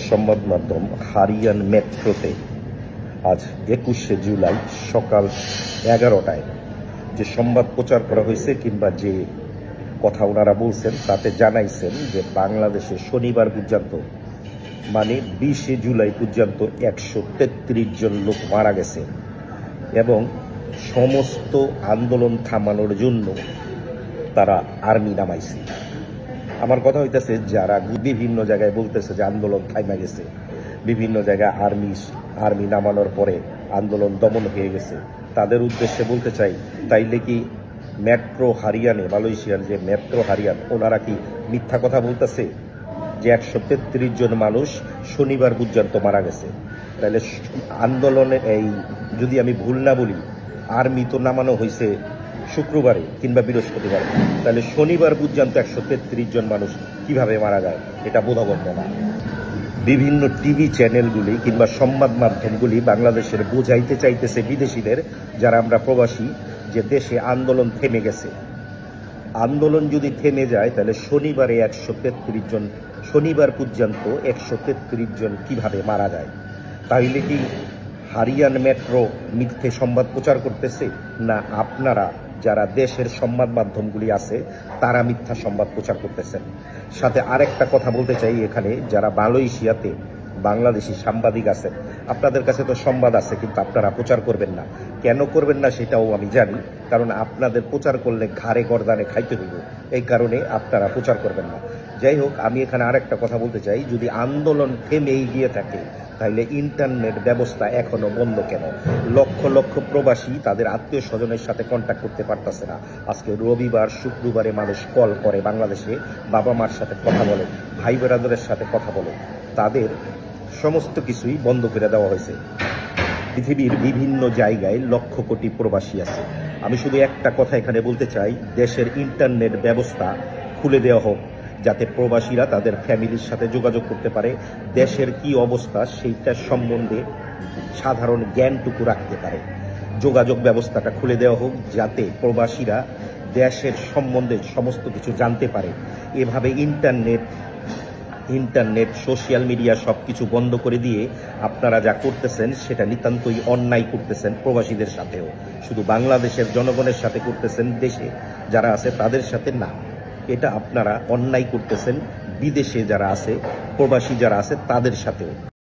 সংবাদ মাধ্যম হারিয়ান মেট্রোতে আজ ২১শে জুলাই সকাল ১১টায় যে সংবাদ প্রচার করা হয়েছে কিংবা যে কথা ওনারা বলছেন তাতে জানাইছেন যে বাংলাদেশে শনিবার পর্যন্ত মানে ২০শে জুলাই পর্যন্ত ১৩৩ জন লোক মারা গেছে এবং সমস্ত আন্দোলন থামানোর জন্য তারা আর্মি নামাইছে। আমার কথা হইতেছে যারা বিভিন্ন জায়গায় বলতেছে যে আন্দোলন থাইমা গেছে, বিভিন্ন জায়গায় আর্মি নামানোর পরে আন্দোলন দমন হয়ে গেছে, তাদের উদ্দেশ্যে বলতে চাই তাইলে কি মেট্রো হারিয়ানে, মালয়েশিয়ার যে মেট্রো হারিয়ান, ওনারা কি মিথ্যা কথা বলতেছে যে ১৩৩ জন মানুষ শনিবার পর্যন্ত মারা গেছে? তাহলে আন্দোলনে যদি আমি ভুল না বলি, আর্মি তো নামানো হয়েছে শুক্রবারে কিংবা বৃহস্পতিবারে, তাহলে শনিবার পর্যন্ত ১৩৩ জন মানুষ কিভাবে মারা যায় এটা বোধগম্য না। বিভিন্ন টিভি চ্যানেলগুলি কিংবা সংবাদ মাধ্যমগুলি বাংলাদেশের বোঝাইতে চাইতেছে বিদেশিদের, যারা আমরা প্রবাসী, যে দেশে আন্দোলন থেমে গেছে। আন্দোলন যদি থেমে যায় তাহলে শনিবারে ১৩৩ জন, শনিবার পর্যন্ত ১৩৩ জন কিভাবে মারা যায়? তাইলে কি হারিয়ান মেট্রো মিথ্যে সংবাদ প্রচার করতেছে, না আপনারা যারা দেশের সংবাদ মাধ্যমগুলি আছে তারা মিথ্যা সংবাদ প্রচার করতেছেন? সাথে আরেকটা কথা বলতে চাই, এখানে যারা মালয়েশিয়াতে বাংলাদেশি সাংবাদিক আছেন, আপনাদের কাছে তো সংবাদ আছে কিন্তু আপনারা প্রচার করবেন না। কেন করবেন না সেটাও আমি জানি, কারণ আপনাদের প্রচার করলে ঘাড়ে গর্দানে খাইতে হইব, এই কারণে আপনারা প্রচার করবেন না। যাই হোক, আমি এখানে আরেকটা কথা বলতে চাই, যদি আন্দোলন থেমেই গিয়ে থাকে তাহলে ইন্টারনেট ব্যবস্থা এখনো বন্ধ কেন? লক্ষ লক্ষ প্রবাসী তাদের আত্মীয় স্বজনের সাথে কন্ট্যাক্ট করতে পারতেছে না। আজকে রবিবার, শুক্রবারে মানুষ কল করে বাংলাদেশে, বাবা মার সাথে কথা বলে, ভাই বেরাদরের সাথে কথা বলে, তাদের সমস্ত কিছুই বন্ধ করে দেওয়া হয়েছে। পৃথিবীর বিভিন্ন জায়গায় লক্ষ কোটি প্রবাসী আছে। আমি শুধু একটা কথা এখানে বলতে চাই, দেশের ইন্টারনেট ব্যবস্থা খুলে দেওয়া হোক, যাতে প্রবাসীরা তাদের ফ্যামিলির সাথে যোগাযোগ করতে পারে, দেশের কি অবস্থা সেইটার সম্বন্ধে সাধারণ জ্ঞানটুকু রাখতে পারে। যোগাযোগ ব্যবস্থাটা খুলে দেওয়া হোক, যাতে প্রবাসীরা দেশের সম্বন্ধে সমস্ত কিছু জানতে পারে। এভাবে ইন্টারনেট সোশ্যাল মিডিয়া সব কিছু বন্ধ করে দিয়ে আপনারা যা করতেছেন সেটা নিতান্তই অন্যায় করতেছেন। প্রবাসীদের সাথেও, শুধু বাংলাদেশের জনগণের সাথে করতেছেন, দেশে যারা আছে তাদের সাথে না। এটা আপনারা অন্যায় করতেছেন বিদেশে যারা আছে, প্রবাসী যারা আছে তাদের সাথেও।